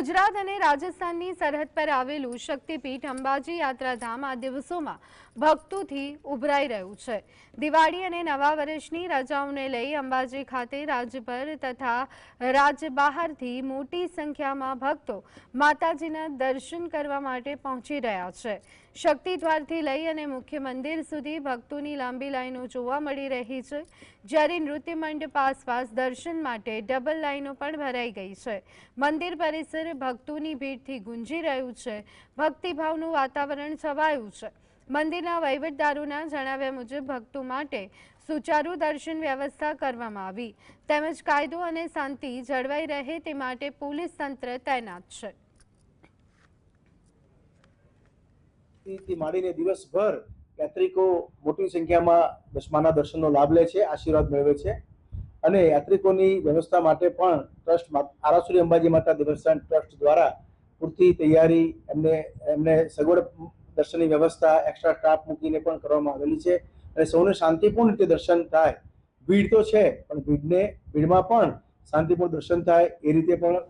ગુજરાત અને રાજસ્થાનની સરહદ પર આવેલું શક્તિપીઠ અંબાજી યાત્રાધામ આ દિવસોમાં ભક્તોથી ઉભરાઈ રહ્યું છે। દિવાળી અને નવા વર્ષની રજાઓને લઈ અંબાજી ખાતે રાજ્યભર તથા રાજ્ય બહારથી મોટી સંખ્યામાં ભક્તો માતાજીના દર્શન કરવા માટે પહોંચી રહ્યા છે। શક્તિદ્વારથી લઈ અને મુખ્ય મંદિર સુધી ભક્તોની લાંબી લાઈનો જોવા મળી રહી છે, જ્યારે નૃત્ય મંડપ આસપાસ દર્શન માટે ડબલ લાઈનો પણ ભરાઈ ગઈ છે। મંદિર પરિસર ભક્તોની ભીડથી ગુંજી રહ્યું છે। ભક્તિભાવનું વાતાવરણ છવાયું છે। મંદિરના વહીવટદારોના જણાવ્યા મુજબ ભક્તો માટે સુચારુ દર્શન વ્યવસ્થા કરવામાં આવી, તેમજ કાયદો અને શાંતિ જળવાઈ રહે તે માટે પોલીસ તંત્ર તૈનાત છે। થી માંડીને દિવસભર યાત્રિકો મોટી સંખ્યામાં દસમાના દર્શનનો લાભ લે છે, આશીર્વાદ મેળવે છે અને યાત્રિકોની વ્યવસ્થા માટે પણ ટ્રસ્ટ આરાસુરી અંબાજી માતા દેવસ્થાન ટ્રસ્ટ દ્વારા પૂરતી તૈયારી એમને સગવડ દર્શનની વ્યવસ્થા એક્સ્ટ્રા સ્ટાફ મૂકીને પણ કરવામાં આવેલી છે અને સૌને શાંતિપૂર્ણ રીતે દર્શન થાય। ભીડ તો છે પણ ભીડમાં પણ શાંતિપૂર્ણ દર્શન થાય એ રીતે પણ